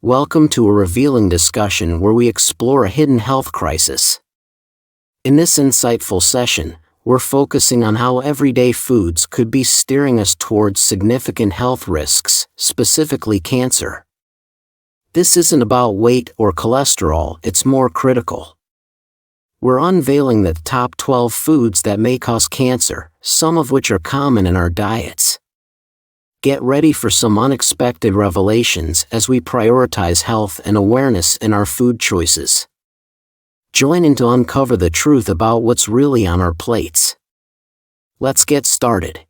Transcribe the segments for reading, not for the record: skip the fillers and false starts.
Welcome to a revealing discussion where we explore a hidden health crisis. In this insightful session, we're focusing on how everyday foods could be steering us towards significant health risks, specifically cancer. This isn't about weight or cholesterol, it's more critical. We're unveiling the top 12 foods that may cause cancer, some of which are common in our diets. Get ready for some unexpected revelations as we prioritize health and awareness in our food choices. Join in to uncover the truth about what's really on our plates. Let's get started.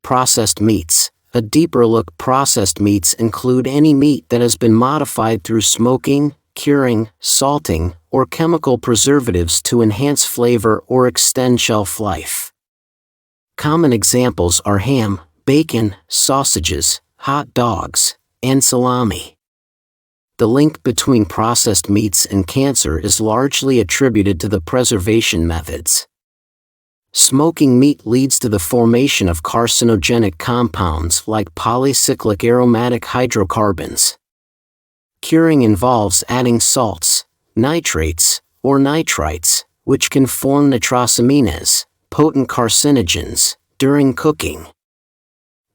Processed meats. A deeper look. Processed meats include any meat that has been modified through smoking, curing, salting, or chemical preservatives to enhance flavor or extend shelf life. Common examples are ham, bacon, sausages, hot dogs, and salami. The link between processed meats and cancer is largely attributed to the preservation methods. Smoking meat leads to the formation of carcinogenic compounds like polycyclic aromatic hydrocarbons. Curing involves adding salts, nitrates, or nitrites, which can form nitrosamines, potent carcinogens, during cooking.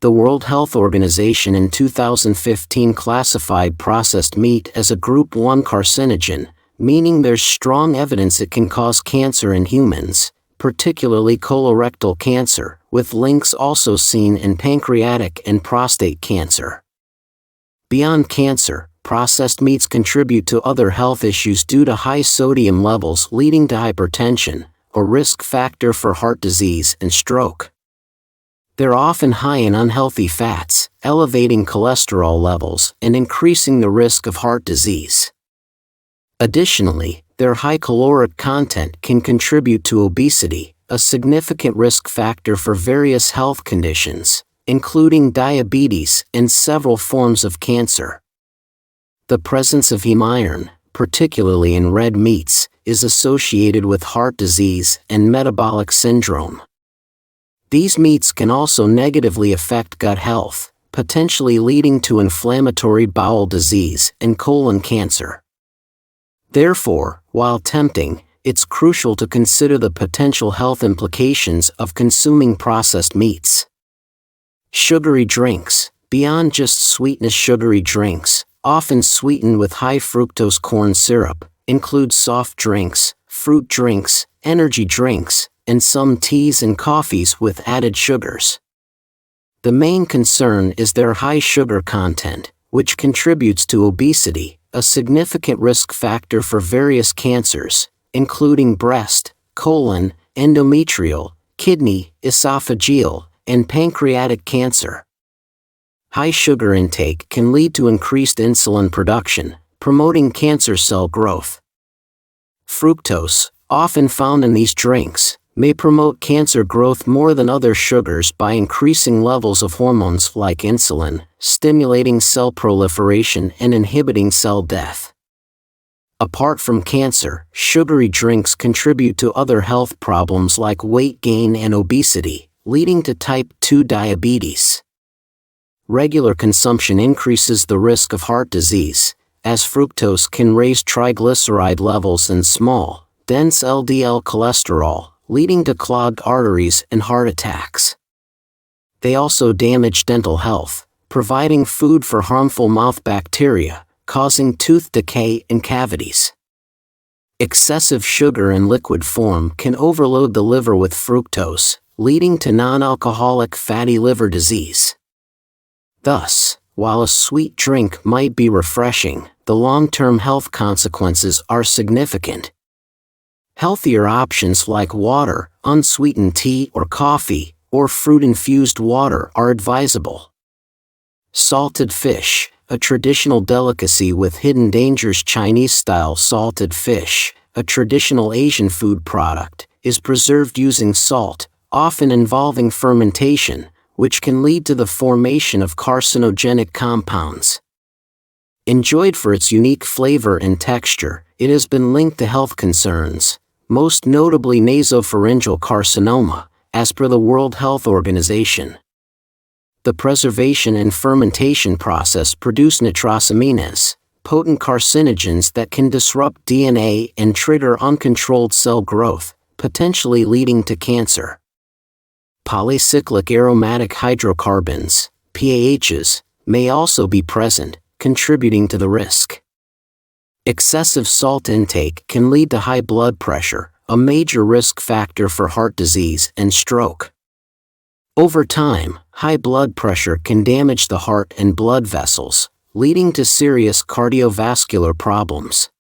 The World Health Organization in 2015 classified processed meat as a Group 1 carcinogen, meaning there's strong evidence it can cause cancer in humans, particularly colorectal cancer, with links also seen in pancreatic and prostate cancer. Beyond cancer, processed meats contribute to other health issues due to high sodium levels leading to hypertension, a risk factor for heart disease and stroke. They're often high in unhealthy fats, elevating cholesterol levels and increasing the risk of heart disease. Additionally, their high caloric content can contribute to obesity, a significant risk factor for various health conditions, including diabetes and several forms of cancer. The presence of heme iron, particularly in red meats, is associated with heart disease and metabolic syndrome. These meats can also negatively affect gut health, potentially leading to inflammatory bowel disease and colon cancer. Therefore, while tempting, it's crucial to consider the potential health implications of consuming processed meats. Sugary drinks. Beyond just sweetness, sugary drinks, often sweetened with high fructose corn syrup, include soft drinks, fruit drinks, energy drinks, and some teas and coffees with added sugars. The main concern is their high sugar content, which contributes to obesity, a significant risk factor for various cancers, including breast, colon, endometrial, kidney, esophageal, and pancreatic cancer. High sugar intake can lead to increased insulin production, promoting cancer cell growth. Fructose, often found in these drinks, may promote cancer growth more than other sugars by increasing levels of hormones like insulin, stimulating cell proliferation and inhibiting cell death. Apart from cancer, sugary drinks contribute to other health problems like weight gain and obesity, leading to type 2 diabetes. Regular consumption increases the risk of heart disease, as fructose can raise triglyceride levels and small, dense LDL cholesterol, leading to clogged arteries and heart attacks. They also damage dental health, providing food for harmful mouth bacteria, causing tooth decay and cavities. Excessive sugar in liquid form can overload the liver with fructose, leading to non-alcoholic fatty liver disease. Thus, while a sweet drink might be refreshing, the long-term health consequences are significant. Healthier options like water, unsweetened tea or coffee, or fruit-infused water are advisable. Salted fish, a traditional delicacy with hidden dangers. Chinese-style salted fish, a traditional Asian food product, is preserved using salt, often involving fermentation, which can lead to the formation of carcinogenic compounds. Enjoyed for its unique flavor and texture, it has been linked to health concerns, most notably nasopharyngeal carcinoma, as per the World Health Organization. The preservation and fermentation process produce nitrosamines, potent carcinogens that can disrupt DNA and trigger uncontrolled cell growth, potentially leading to cancer. Polycyclic aromatic hydrocarbons, PAHs, may also be present, contributing to the risk. Excessive salt intake can lead to high blood pressure, a major risk factor for heart disease and stroke. Over time, high blood pressure can damage the heart and blood vessels, leading to serious cardiovascular problems.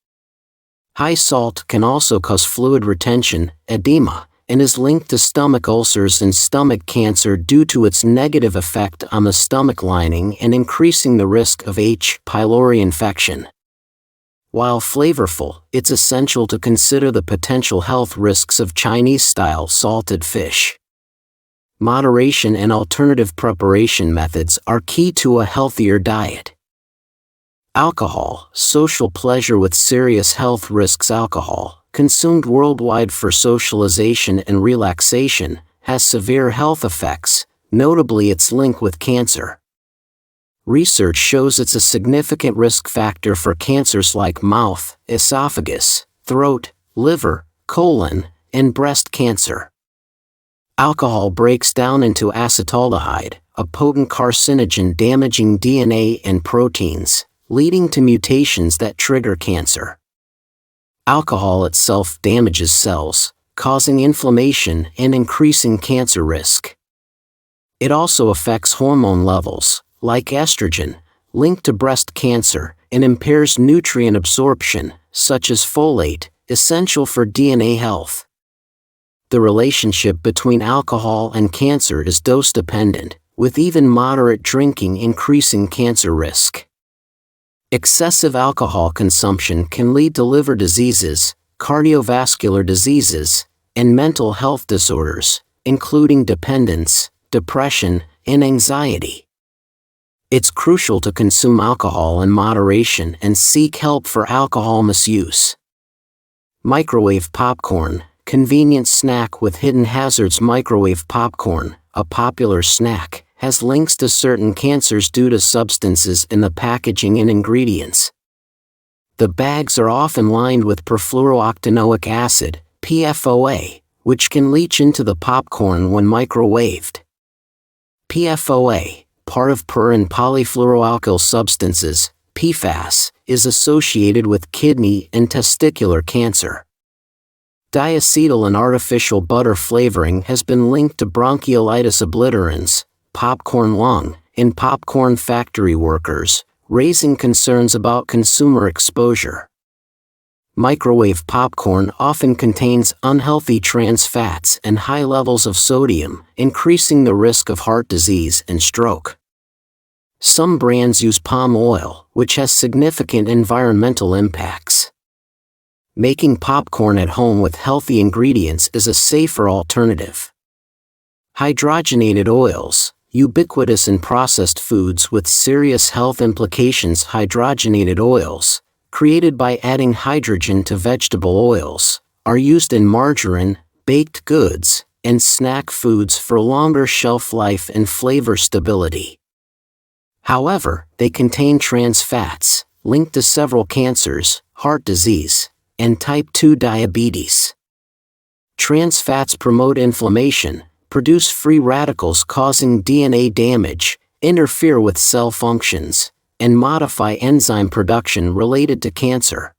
High salt can also cause fluid retention, edema, and is linked to stomach ulcers and stomach cancer due to its negative effect on the stomach lining and increasing the risk of H. pylori infection. While flavorful, it's essential to consider the potential health risks of Chinese-style salted fish. Moderation and alternative preparation methods are key to a healthier diet. Alcohol, social pleasure with serious health risks. Alcohol, consumed worldwide for socialization and relaxation, has severe health effects, notably its link with cancer. Research shows it's a significant risk factor for cancers like mouth, esophagus, throat, liver, colon, and breast cancer. Alcohol breaks down into acetaldehyde, a potent carcinogen damaging DNA and proteins, leading to mutations that trigger cancer. Alcohol itself damages cells, causing inflammation and increasing cancer risk. It also affects hormone levels, like estrogen, linked to breast cancer, and impairs nutrient absorption, such as folate, essential for DNA health. The relationship between alcohol and cancer is dose-dependent, with even moderate drinking increasing cancer risk. Excessive alcohol consumption can lead to liver diseases, cardiovascular diseases, and mental health disorders, including dependence, depression, and anxiety. It's crucial to consume alcohol in moderation and seek help for alcohol misuse. Microwave popcorn, convenient snack with hidden hazards. Microwave popcorn, a popular snack, has links to certain cancers due to substances in the packaging and ingredients. The bags are often lined with perfluorooctanoic acid, PFOA, which can leach into the popcorn when microwaved. PFOA, part of per- and polyfluoroalkyl substances, PFAS, is associated with kidney and testicular cancer. Diacetyl and artificial butter flavoring has been linked to bronchiolitis obliterans, popcorn lung, in popcorn factory workers, raising concerns about consumer exposure. Microwave popcorn often contains unhealthy trans fats and high levels of sodium, increasing the risk of heart disease and stroke. Some brands use palm oil, which has significant environmental impacts. Making popcorn at home with healthy ingredients is a safer alternative. Hydrogenated oils, ubiquitous in processed foods with serious health implications. Hydrogenated oils, created by adding hydrogen to vegetable oils, are used in margarine, baked goods, and snack foods for longer shelf life and flavor stability. However, they contain trans fats, linked to several cancers, heart disease, and type 2 diabetes. Trans fats promote inflammation, produce free radicals causing DNA damage, interfere with cell functions, and modify enzyme production related to cancer.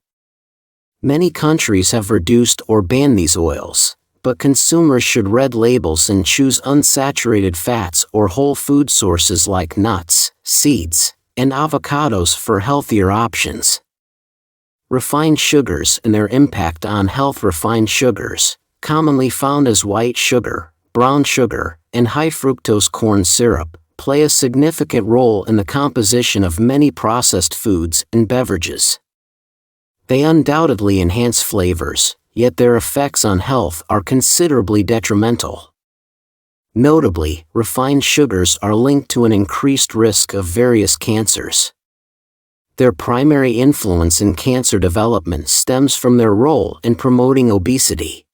Many countries have reduced or banned these oils, but consumers should read labels and choose unsaturated fats or whole food sources like nuts, seeds, and avocados for healthier options. Refined sugars and their impact on health. Refined sugars, commonly found as white sugar, brown sugar, and high fructose corn syrup, play a significant role in the composition of many processed foods and beverages. They undoubtedly enhance flavors, yet their effects on health are considerably detrimental. Notably, refined sugars are linked to an increased risk of various cancers. Their primary influence in cancer development stems from their role in promoting obesity.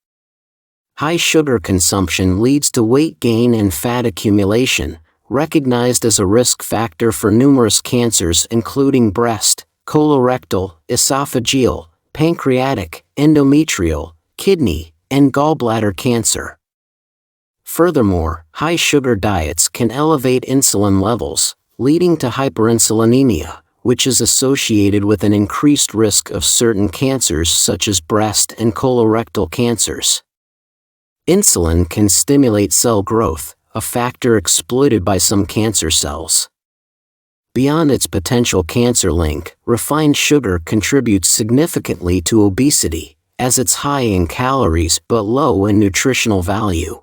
High sugar consumption leads to weight gain and fat accumulation, recognized as a risk factor for numerous cancers including breast, colorectal, esophageal, pancreatic, endometrial, kidney, and gallbladder cancer. Furthermore, high sugar diets can elevate insulin levels, leading to hyperinsulinemia, which is associated with an increased risk of certain cancers such as breast and colorectal cancers. Insulin can stimulate cell growth, a factor exploited by some cancer cells. Beyond its potential cancer link, refined sugar contributes significantly to obesity, as it's high in calories but low in nutritional value.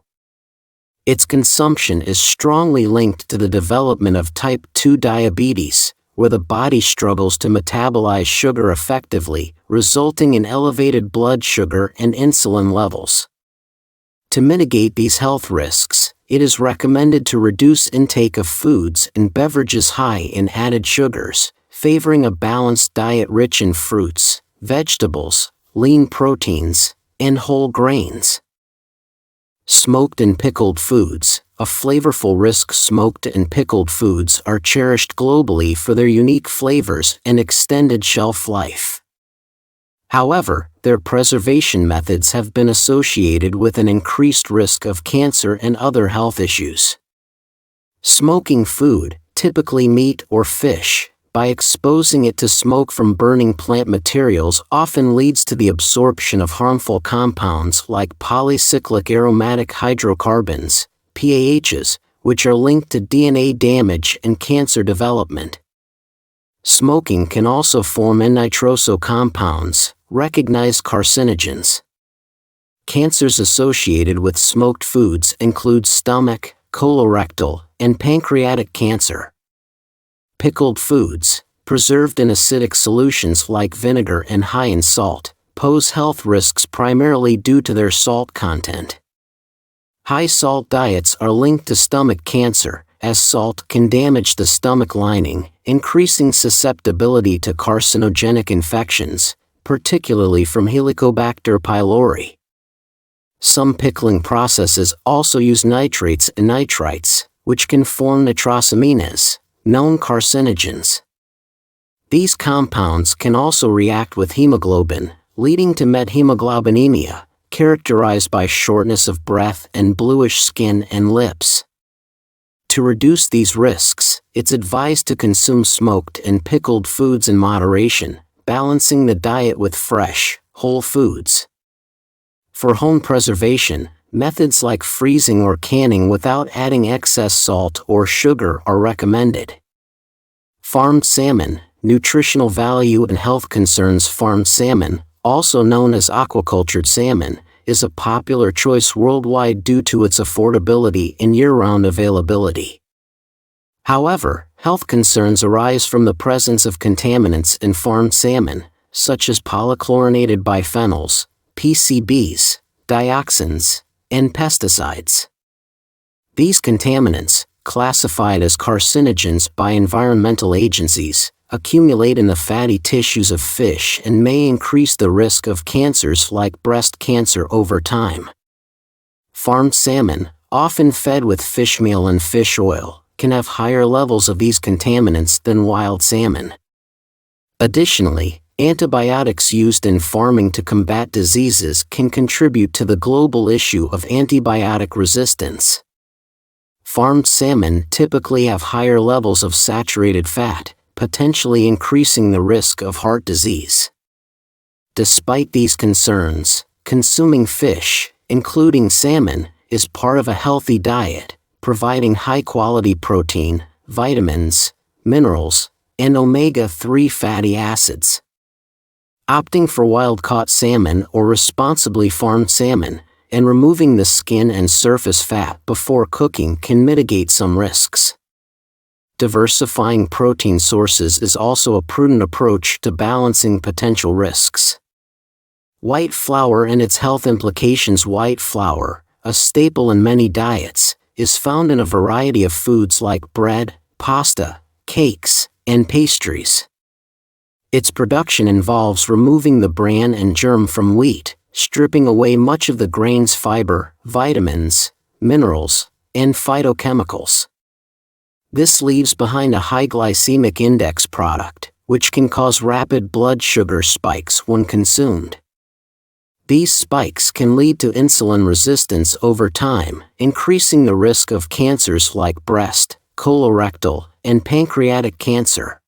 Its consumption is strongly linked to the development of type 2 diabetes, where the body struggles to metabolize sugar effectively, resulting in elevated blood sugar and insulin levels. To mitigate these health risks, it is recommended to reduce intake of foods and beverages high in added sugars, favoring a balanced diet rich in fruits, vegetables, lean proteins, and whole grains. Smoked and pickled foods. A flavorful risk. Smoked and pickled foods are cherished globally for their unique flavors and extended shelf life. However, their preservation methods have been associated with an increased risk of cancer and other health issues. Smoking food, typically meat or fish, by exposing it to smoke from burning plant materials often leads to the absorption of harmful compounds like polycyclic aromatic hydrocarbons, PAHs, which are linked to DNA damage and cancer development. Smoking can also form N-nitroso compounds, recognized carcinogens. Cancers associated with smoked foods include stomach, colorectal, and pancreatic cancer. Pickled foods, preserved in acidic solutions like vinegar and high in salt, pose health risks primarily due to their salt content. High salt diets are linked to stomach cancer, as salt can damage the stomach lining, increasing susceptibility to carcinogenic infections, particularly from Helicobacter pylori. Some pickling processes also use nitrates and nitrites, which can form nitrosamines, known carcinogens. These compounds can also react with hemoglobin, leading to methemoglobinemia, characterized by shortness of breath and bluish skin and lips. To reduce these risks, it's advised to consume smoked and pickled foods in moderation, balancing the diet with fresh, whole foods. For home preservation, methods like freezing or canning without adding excess salt or sugar are recommended. Farmed salmon, nutritional value and health concerns. Farmed salmon, also known as aquacultured salmon, is a popular choice worldwide due to its affordability and year-round availability. However, health concerns arise from the presence of contaminants in farmed salmon, such as polychlorinated biphenyls, PCBs, dioxins, and pesticides. These contaminants, classified as carcinogens by environmental agencies, accumulate in the fatty tissues of fish and may increase the risk of cancers like breast cancer over time. Farmed salmon, often fed with fish meal and fish oil, can have higher levels of these contaminants than wild salmon. Additionally, antibiotics used in farming to combat diseases can contribute to the global issue of antibiotic resistance. Farmed salmon typically have higher levels of saturated fat, potentially increasing the risk of heart disease. Despite these concerns, consuming fish, including salmon, is part of a healthy diet, providing high-quality protein, vitamins, minerals, and omega-3 fatty acids. Opting for wild-caught salmon or responsibly farmed salmon, and removing the skin and surface fat before cooking can mitigate some risks. Diversifying protein sources is also a prudent approach to balancing potential risks. White flour and its health implications. White flour, a staple in many diets, is found in a variety of foods like bread, pasta, cakes, and pastries. Its production involves removing the bran and germ from wheat, stripping away much of the grain's fiber, vitamins, minerals, and phytochemicals. This leaves behind a high glycemic index product, which can cause rapid blood sugar spikes when consumed. These spikes can lead to insulin resistance over time, increasing the risk of cancers like breast, colorectal, and pancreatic cancer.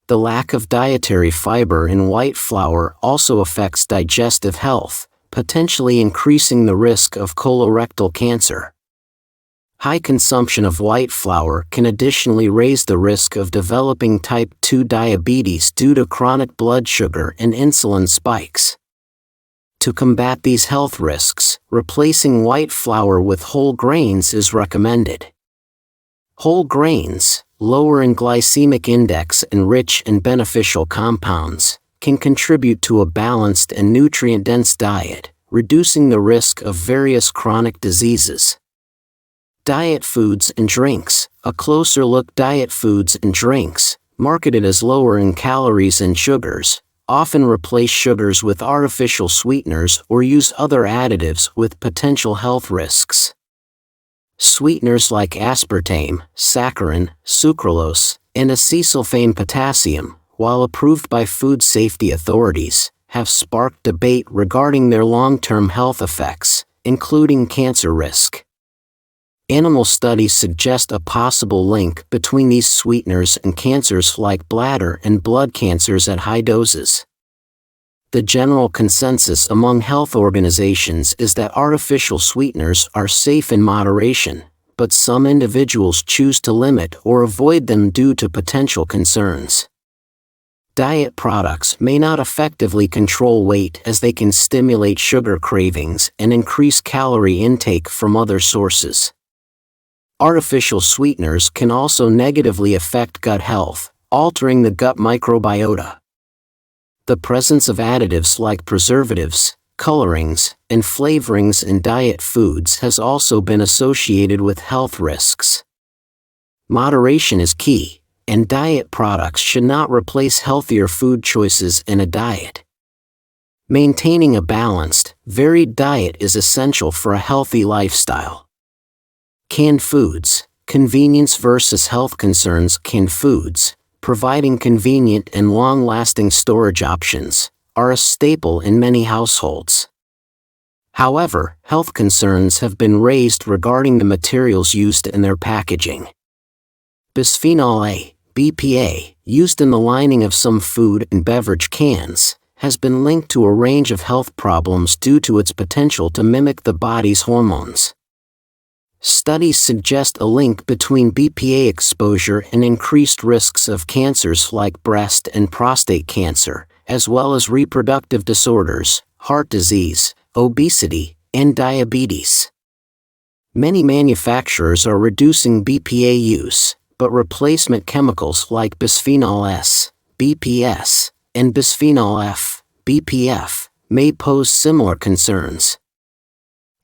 The lack of dietary fiber in white flour also affects digestive health, potentially increasing the risk of colorectal cancer. High consumption of white flour can additionally raise the risk of developing type 2 diabetes due to chronic blood sugar and insulin spikes. To combat these health risks, replacing white flour with whole grains is recommended. Whole grains, lower in glycemic index and rich in beneficial compounds, can contribute to a balanced and nutrient-dense diet, reducing the risk of various chronic diseases. Diet foods and drinks. A closer look. Diet foods and drinks, marketed as lower in calories and sugars, often replace sugars with artificial sweeteners or use other additives with potential health risks. Sweeteners like aspartame, saccharin, sucralose, and acesulfame potassium, while approved by food safety authorities, have sparked debate regarding their long-term health effects, including cancer risk. Animal studies suggest a possible link between these sweeteners and cancers like bladder and blood cancers at high doses. The general consensus among health organizations is that artificial sweeteners are safe in moderation, but some individuals choose to limit or avoid them due to potential concerns. Diet products may not effectively control weight as they can stimulate sugar cravings and increase calorie intake from other sources. Artificial sweeteners can also negatively affect gut health, altering the gut microbiota. The presence of additives like preservatives, colorings, and flavorings in diet foods has also been associated with health risks. Moderation is key, and diet products should not replace healthier food choices in a diet. Maintaining a balanced, varied diet is essential for a healthy lifestyle. Canned foods, convenience versus health concerns. Canned foods, providing convenient and long-lasting storage options, are a staple in many households. However, health concerns have been raised regarding the materials used in their packaging. Bisphenol A, BPA, used in the lining of some food and beverage cans, has been linked to a range of health problems due to its potential to mimic the body's hormones. Studies suggest a link between BPA exposure and increased risks of cancers like breast and prostate cancer, as well as reproductive disorders, heart disease, obesity, and diabetes. Many manufacturers are reducing BPA use, but replacement chemicals like bisphenol S, BPS, and bisphenol F, BPF, may pose similar concerns.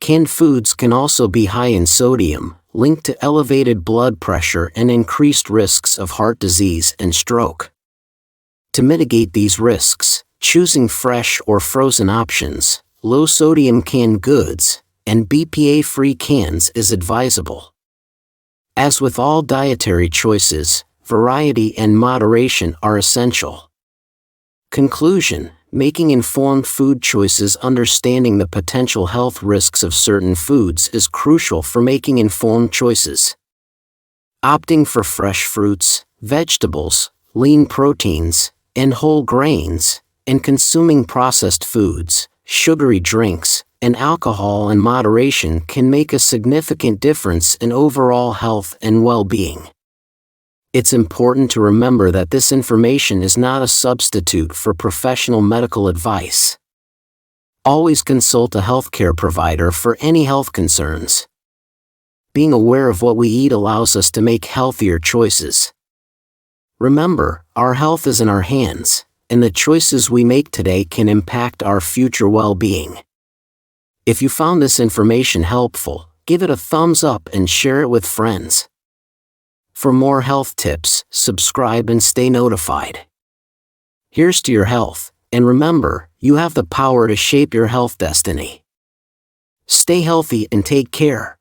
Canned foods can also be high in sodium, linked to elevated blood pressure and increased risks of heart disease and stroke. To mitigate these risks, choosing fresh or frozen options, low-sodium canned goods, and BPA-free cans is advisable. As with all dietary choices, variety and moderation are essential. Conclusion: making informed food choices. Understanding the potential health risks of certain foods is crucial for making informed choices. Opting for fresh fruits, vegetables, lean proteins, and whole grains, and consuming processed foods, sugary drinks, and alcohol in moderation can make a significant difference in overall health and well-being. It's important to remember that this information is not a substitute for professional medical advice. Always consult a healthcare provider for any health concerns. Being aware of what we eat allows us to make healthier choices. Remember, our health is in our hands, and the choices we make today can impact our future well-being. If you found this information helpful, give it a thumbs up and share it with friends. For more health tips, subscribe and stay notified. Here's to your health, and remember, you have the power to shape your health destiny. Stay healthy and take care.